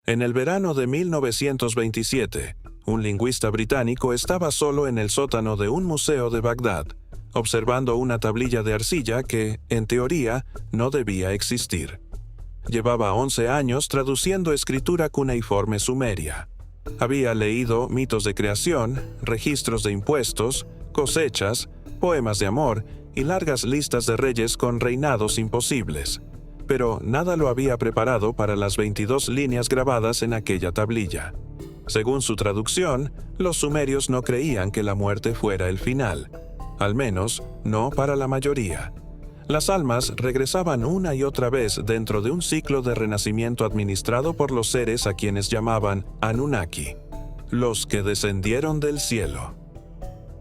En el verano de 1927, un lingüista británico estaba solo en el sótano de un museo de Bagdad, observando una tablilla de arcilla que, en teoría, no debía existir. Llevaba 11 años traduciendo escritura cuneiforme sumeria. Había leído mitos de creación, registros de impuestos, cosechas, poemas de amor y largas listas de reyes con reinados imposibles. Pero nada lo había preparado para las 22 líneas grabadas en aquella tablilla. Según su traducción, los sumerios no creían que la muerte fuera el final, al menos no para la mayoría. Las almas regresaban una y otra vez dentro de un ciclo de renacimiento administrado por los seres a quienes llamaban Anunnaki, los que descendieron del cielo.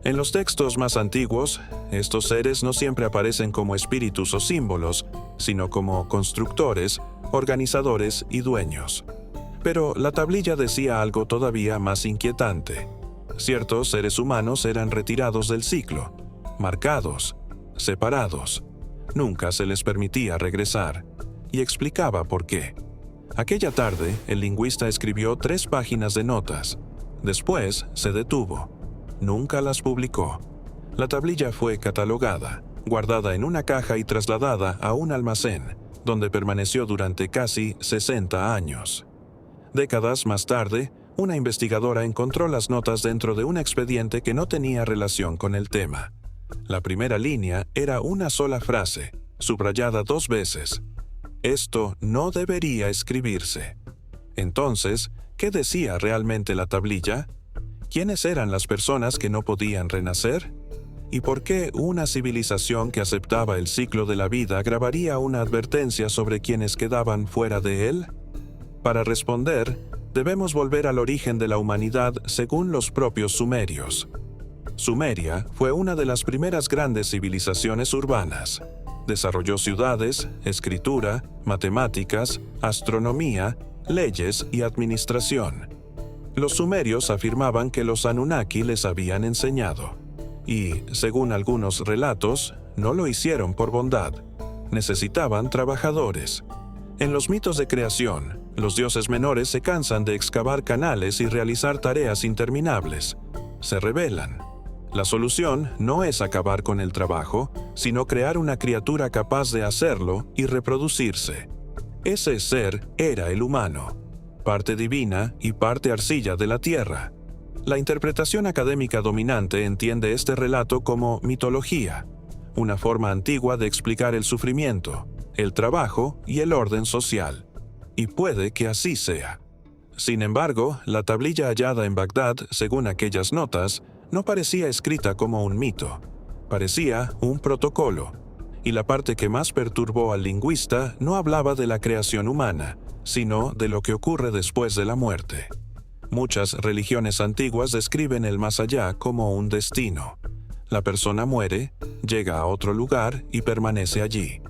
En los textos más antiguos, estos seres no siempre aparecen como espíritus o símbolos, sino como constructores, organizadores y dueños. Pero la tablilla decía algo todavía más inquietante. Ciertos seres humanos eran retirados del ciclo, marcados, separados. Nunca se les permitía regresar, y explicaba por qué. Aquella tarde, el lingüista escribió 3 páginas de notas. Después se detuvo. Nunca las publicó. La tablilla fue catalogada, guardada en una caja y trasladada a un almacén, donde permaneció durante casi 60 años. Décadas más tarde, una investigadora encontró las notas dentro de un expediente que no tenía relación con el tema. La primera línea era una sola frase, subrayada 2 veces. Esto no debería escribirse. Entonces, ¿qué decía realmente la tablilla? ¿Quiénes eran las personas que no podían renacer? ¿Y por qué una civilización que aceptaba el ciclo de la vida grabaría una advertencia sobre quienes quedaban fuera de él? Para responder, debemos volver al origen de la humanidad según los propios sumerios. Sumeria fue una de las primeras grandes civilizaciones urbanas. Desarrolló ciudades, escritura, matemáticas, astronomía, leyes y administración. Los sumerios afirmaban que los Anunnaki les habían enseñado. Y, según algunos relatos, no lo hicieron por bondad. Necesitaban trabajadores. En los mitos de creación, los dioses menores se cansan de excavar canales y realizar tareas interminables. Se rebelan. La solución no es acabar con el trabajo, sino crear una criatura capaz de hacerlo y reproducirse. Ese ser era el humano, parte divina y parte arcilla de la tierra. La interpretación académica dominante entiende este relato como mitología, una forma antigua de explicar el sufrimiento, el trabajo y el orden social. Y puede que así sea. Sin embargo, la tablilla hallada en Bagdad, según aquellas notas, no parecía escrita como un mito. Parecía un protocolo. Y la parte que más perturbó al lingüista no hablaba de la creación humana, sino de lo que ocurre después de la muerte. Muchas religiones antiguas describen el más allá como un destino. La persona muere, llega a otro lugar y permanece allí.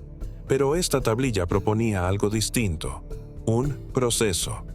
Pero esta tablilla proponía algo distinto, un proceso.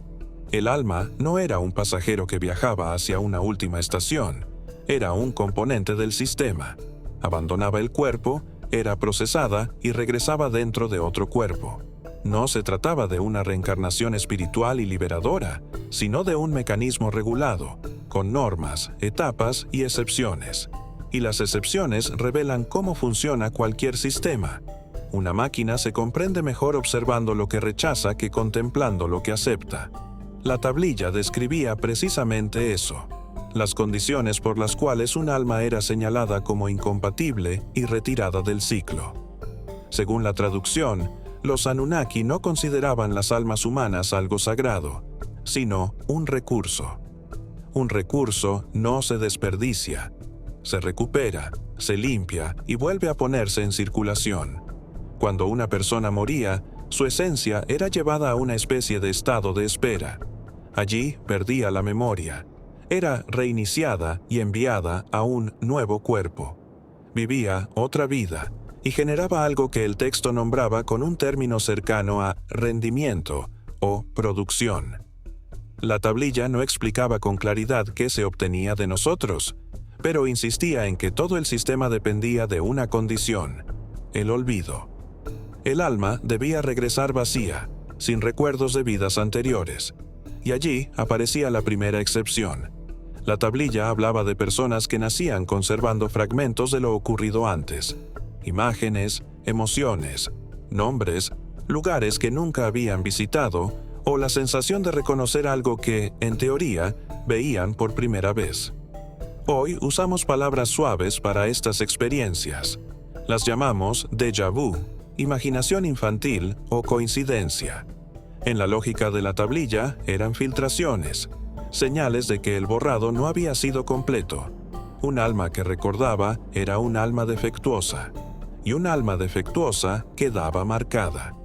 El alma no era un pasajero que viajaba hacia una última estación, era un componente del sistema. Abandonaba el cuerpo, era procesada y regresaba dentro de otro cuerpo. No se trataba de una reencarnación espiritual y liberadora, sino de un mecanismo regulado, con normas, etapas y excepciones. Y las excepciones revelan cómo funciona cualquier sistema. Una máquina se comprende mejor observando lo que rechaza que contemplando lo que acepta. La tablilla describía precisamente eso, las condiciones por las cuales un alma era señalada como incompatible y retirada del ciclo. Según la traducción, los Anunnaki no consideraban las almas humanas algo sagrado, sino un recurso. Un recurso no se desperdicia, se recupera, se limpia y vuelve a ponerse en circulación. Cuando una persona moría, su esencia era llevada a una especie de estado de espera. Allí perdía la memoria. Era reiniciada y enviada a un nuevo cuerpo. Vivía otra vida y generaba algo que el texto nombraba con un término cercano a rendimiento o producción. La tablilla no explicaba con claridad qué se obtenía de nosotros, pero insistía en que todo el sistema dependía de una condición, el olvido. El alma debía regresar vacía, sin recuerdos de vidas anteriores. y allí aparecía la primera excepción. La tablilla hablaba de personas que nacían conservando fragmentos de lo ocurrido antes, imágenes, emociones, nombres, lugares que nunca habían visitado o la sensación de reconocer algo que, en teoría, veían por primera vez. Hoy usamos palabras suaves para estas experiencias. Las llamamos déjà vu, imaginación infantil o coincidencia. En la lógica de la tablilla eran filtraciones, señales de que el borrado no había sido completo. Un alma que recordaba era un alma defectuosa, y un alma defectuosa quedaba marcada.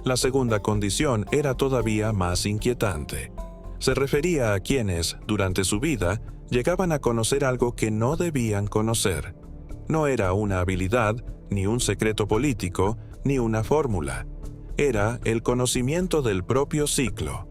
La segunda condición era todavía más inquietante. Se refería a quienes, durante su vida, llegaban a conocer algo que no debían conocer. No era una habilidad, ni un secreto político, ni una fórmula. Era el conocimiento del propio ciclo.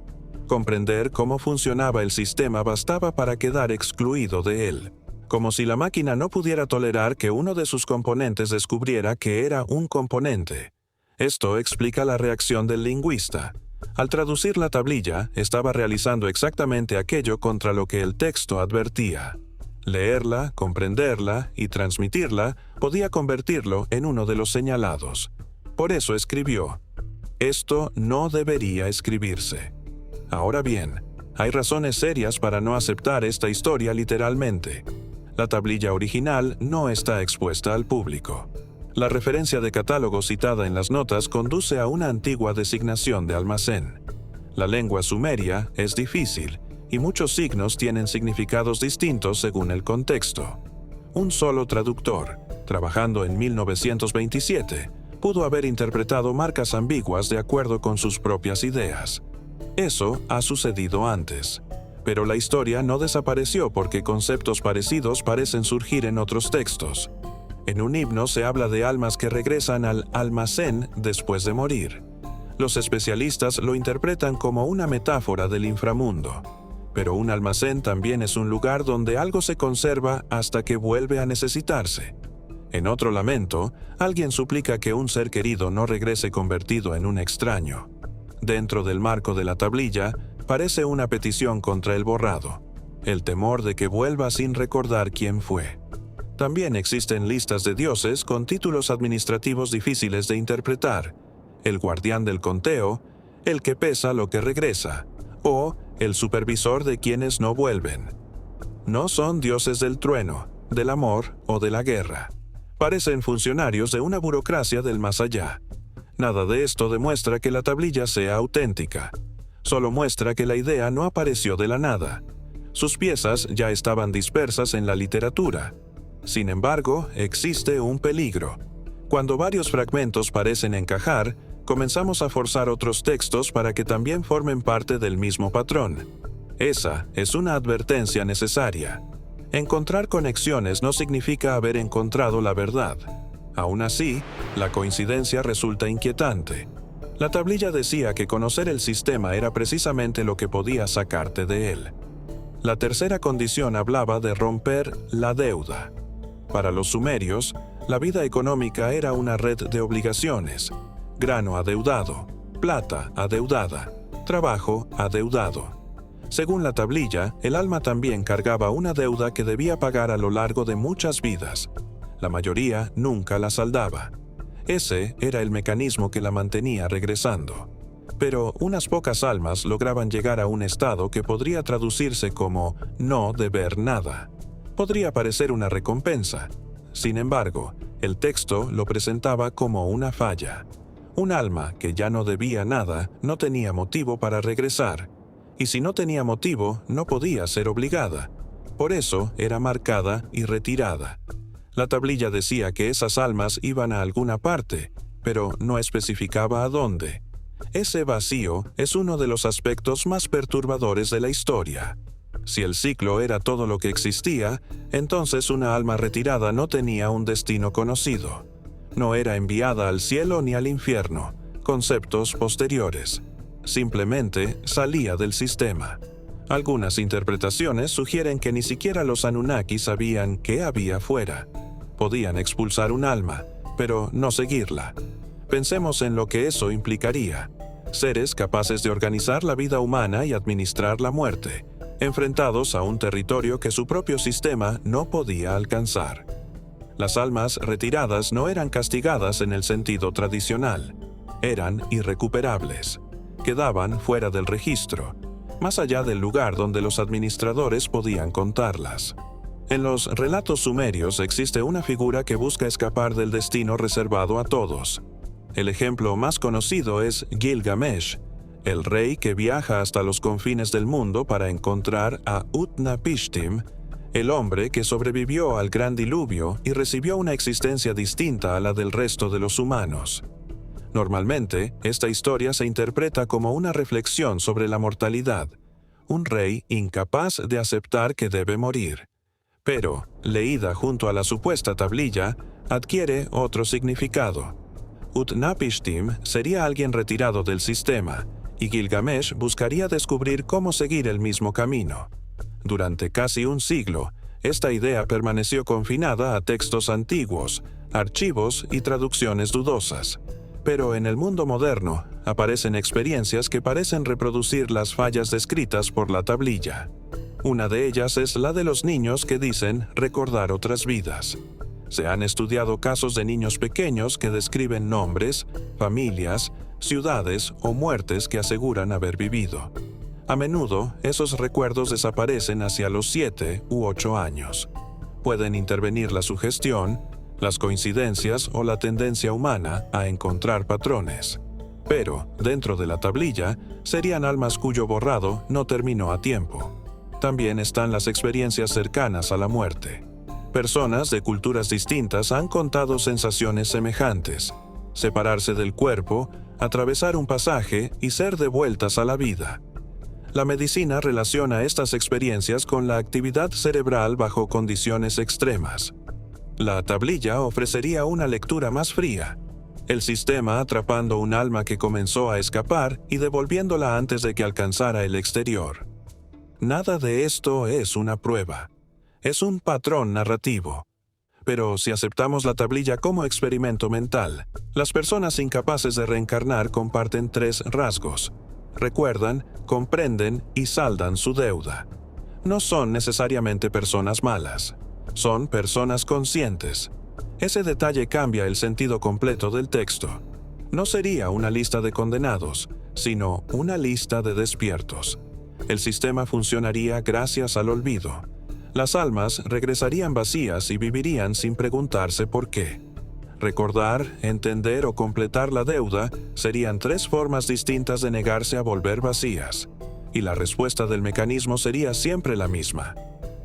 Comprender cómo funcionaba el sistema bastaba para quedar excluido de él, como si la máquina no pudiera tolerar que uno de sus componentes descubriera que era un componente. Esto explica la reacción del lingüista. Al traducir la tablilla, estaba realizando exactamente aquello contra lo que el texto advertía. Leerla, comprenderla y transmitirla podía convertirlo en uno de los señalados. Por eso escribió: «Esto no debería escribirse». Ahora bien, hay razones serias para no aceptar esta historia literalmente. La tablilla original no está expuesta al público. La referencia de catálogo citada en las notas conduce a una antigua designación de almacén. La lengua sumeria es difícil y muchos signos tienen significados distintos según el contexto. Un solo traductor, trabajando en 1927, pudo haber interpretado marcas ambiguas de acuerdo con sus propias ideas. Eso ha sucedido antes. Pero la historia no desapareció porque conceptos parecidos parecen surgir en otros textos. En un himno se habla de almas que regresan al almacén después de morir. Los especialistas lo interpretan como una metáfora del inframundo. Pero un almacén también es un lugar donde algo se conserva hasta que vuelve a necesitarse. En otro lamento, alguien suplica que un ser querido no regrese convertido en un extraño. Dentro del marco de la tablilla, parece una petición contra el borrado, el temor de que vuelva sin recordar quién fue. También existen listas de dioses con títulos administrativos difíciles de interpretar: el guardián del conteo, el que pesa lo que regresa, o el supervisor de quienes no vuelven. No son dioses del trueno, del amor o de la guerra. Parecen funcionarios de una burocracia del más allá. Nada de esto demuestra que la tablilla sea auténtica. Solo muestra que la idea no apareció de la nada. Sus piezas ya estaban dispersas en la literatura. Sin embargo, existe un peligro. Cuando varios fragmentos parecen encajar, comenzamos a forzar otros textos para que también formen parte del mismo patrón. Esa es una advertencia necesaria. Encontrar conexiones no significa haber encontrado la verdad. Aún así, la coincidencia resulta inquietante. La tablilla decía que conocer el sistema era precisamente lo que podía sacarte de él. La tercera condición hablaba de romper la deuda. Para los sumerios, la vida económica era una red de obligaciones: grano adeudado, plata adeudada, trabajo adeudado. Según la tablilla, el alma también cargaba una deuda que debía pagar a lo largo de muchas vidas. La mayoría nunca la saldaba. Ese era el mecanismo que la mantenía regresando. Pero unas pocas almas lograban llegar a un estado que podría traducirse como no deber nada. Podría parecer una recompensa. Sin embargo, el texto lo presentaba como una falla. Un alma que ya no debía nada no tenía motivo para regresar. Y si no tenía motivo, no podía ser obligada. Por eso era marcada y retirada. La tablilla decía que esas almas iban a alguna parte, pero no especificaba a dónde. Ese vacío es uno de los aspectos más perturbadores de la historia. Si el ciclo era todo lo que existía, entonces una alma retirada no tenía un destino conocido. No era enviada al cielo ni al infierno, conceptos posteriores. Simplemente salía del sistema. Algunas interpretaciones sugieren que ni siquiera los Anunnaki sabían qué había fuera. Podían expulsar un alma, pero no seguirla. Pensemos en lo que eso implicaría. seres capaces de organizar la vida humana y administrar la muerte, enfrentados a un territorio que su propio sistema no podía alcanzar. Las almas retiradas no eran castigadas en el sentido tradicional, eran irrecuperables, quedaban fuera del registro, más allá del lugar donde los administradores podían contarlas. En los relatos sumerios existe una figura que busca escapar del destino reservado a todos. El ejemplo más conocido es Gilgamesh, el rey que viaja hasta los confines del mundo para encontrar a Utnapishtim, el hombre que sobrevivió al gran diluvio y recibió una existencia distinta a la del resto de los humanos. Normalmente, esta historia se interpreta como una reflexión sobre la mortalidad, un rey incapaz de aceptar que debe morir. Pero, leída junto a la supuesta tablilla, adquiere otro significado. Utnapishtim sería alguien retirado del sistema, y Gilgamesh buscaría descubrir cómo seguir el mismo camino. Durante casi un siglo, esta idea permaneció confinada a textos antiguos, archivos y traducciones dudosas. Pero en el mundo moderno, aparecen experiencias que parecen reproducir las fallas descritas por la tablilla. Una de ellas es la de los niños que dicen recordar otras vidas. Se han estudiado casos de niños pequeños que describen nombres, familias, ciudades o muertes que aseguran haber vivido. A menudo, esos recuerdos desaparecen hacia los 7 u 8 años. Pueden intervenir la sugestión, las coincidencias o la tendencia humana a encontrar patrones. Pero, dentro de la tablilla, serían almas cuyo borrado no terminó a tiempo. También están las experiencias cercanas a la muerte. Personas de culturas distintas han contado sensaciones semejantes: separarse del cuerpo, atravesar un pasaje y ser devueltas a la vida. La medicina relaciona estas experiencias con la actividad cerebral bajo condiciones extremas. La tablilla ofrecería una lectura más fría, el sistema atrapando un alma que comenzó a escapar y devolviéndola antes de que alcanzara el exterior. Nada de esto es una prueba. Es un patrón narrativo. Pero si aceptamos la tablilla como experimento mental, las personas incapaces de reencarnar comparten 3 rasgos: recuerdan, comprenden y saldan su deuda. No son necesariamente personas malas. Son personas conscientes. Ese detalle cambia el sentido completo del texto. No sería una lista de condenados, sino una lista de despiertos. El sistema funcionaría gracias al olvido. Las almas regresarían vacías y vivirían sin preguntarse por qué. Recordar, entender o completar la deuda serían 3 formas distintas de negarse a volver vacías. Y la respuesta del mecanismo sería siempre la misma: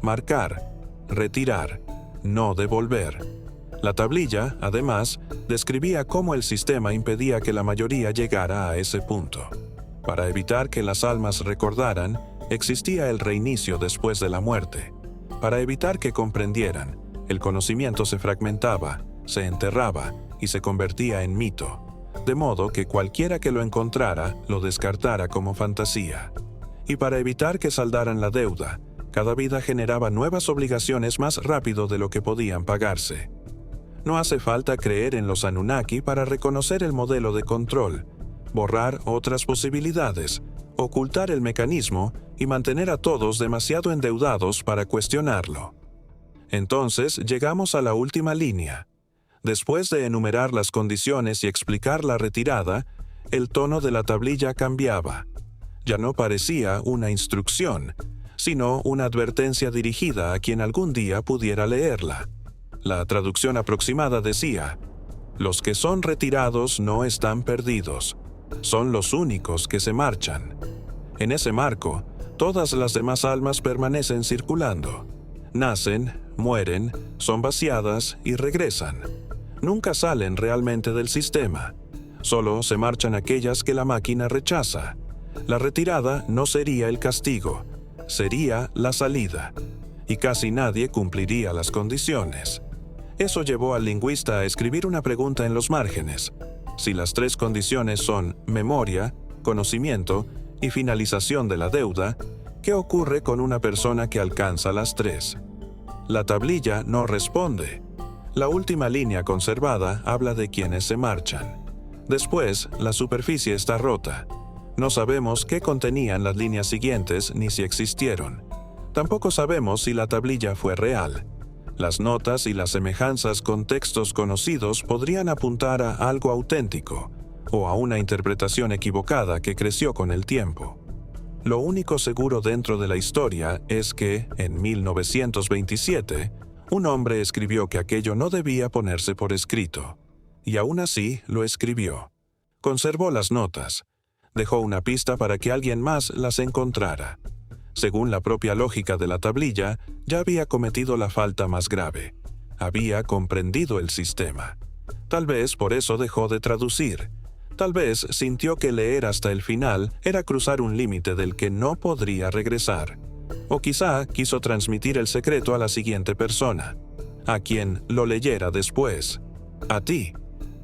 marcar, retirar, no devolver. La tablilla, además, describía cómo el sistema impedía que la mayoría llegara a ese punto. Para evitar que las almas recordaran, existía el reinicio después de la muerte. Para evitar que comprendieran, el conocimiento se fragmentaba, se enterraba y se convertía en mito, de modo que cualquiera que lo encontrara lo descartara como fantasía. Y para evitar que saldaran la deuda, cada vida generaba nuevas obligaciones más rápido de lo que podían pagarse. No hace falta creer en los Anunnaki para reconocer el modelo de control, borrar otras posibilidades, ocultar el mecanismo y mantener a todos demasiado endeudados para cuestionarlo. Entonces llegamos a la última línea. Después de enumerar las condiciones y explicar la retirada, el tono de la tablilla cambiaba. Ya no parecía una instrucción, sino una advertencia dirigida a quien algún día pudiera leerla. La traducción aproximada decía: los que son retirados no están perdidos, son los únicos que se marchan. En ese marco, todas las demás almas permanecen circulando. Nacen, mueren, son vaciadas y regresan. Nunca salen realmente del sistema. Solo se marchan aquellas que la máquina rechaza. La retirada no sería el castigo, sería la salida. Y casi nadie cumpliría las condiciones. Eso llevó al lingüista a escribir una pregunta en los márgenes. Si las 3 condiciones son memoria, conocimiento y finalización de la deuda, ¿qué ocurre con una persona que alcanza las 3? La tablilla no responde. La última línea conservada habla de quienes se marchan. Después, la superficie está rota. No sabemos qué contenían las líneas siguientes ni si existieron. Tampoco sabemos si la tablilla fue real. Las notas y las semejanzas con textos conocidos podrían apuntar a algo auténtico o a una interpretación equivocada que creció con el tiempo. Lo único seguro dentro de la historia es que, en 1927, un hombre escribió que aquello no debía ponerse por escrito. Y aún así lo escribió. Conservó las notas. Dejó una pista para que alguien más las encontrara. Según la propia lógica de la tablilla, ya había cometido la falta más grave. Había comprendido el sistema. Tal vez por eso dejó de traducir. Tal vez sintió que leer hasta el final era cruzar un límite del que no podría regresar. O quizá quiso transmitir el secreto a la siguiente persona, a quien lo leyera después. A ti.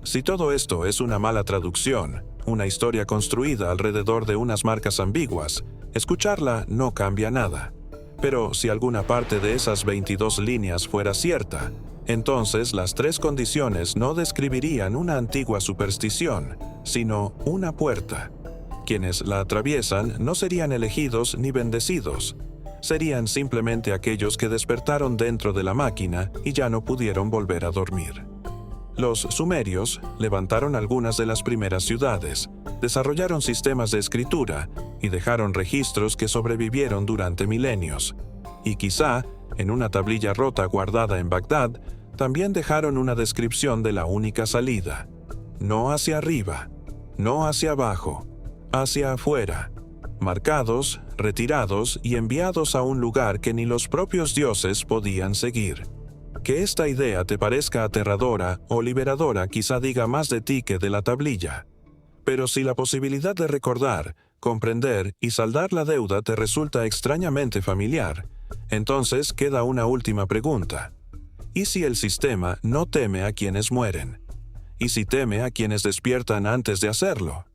Si todo esto es una mala traducción, una historia construida alrededor de unas marcas ambiguas, escucharla no cambia nada. Pero si alguna parte de esas 22 líneas fuera cierta, entonces las 3 condiciones no describirían una antigua superstición, sino una puerta. Quienes la atraviesan no serían elegidos ni bendecidos. Serían simplemente aquellos que despertaron dentro de la máquina y ya no pudieron volver a dormir. Los sumerios levantaron algunas de las primeras ciudades, desarrollaron sistemas de escritura y dejaron registros que sobrevivieron durante milenios. Y quizá, en una tablilla rota guardada en Bagdad, también dejaron una descripción de la única salida. No hacia arriba, no hacia abajo, hacia afuera. Marcados, retirados y enviados a un lugar que ni los propios dioses podían seguir. Que esta idea te parezca aterradora o liberadora quizá diga más de ti que de la tablilla. Pero si la posibilidad de recordar, comprender y saldar la deuda te resulta extrañamente familiar, entonces queda una última pregunta. ¿Y si el sistema no teme a quienes mueren? ¿Y si teme a quienes despiertan antes de hacerlo?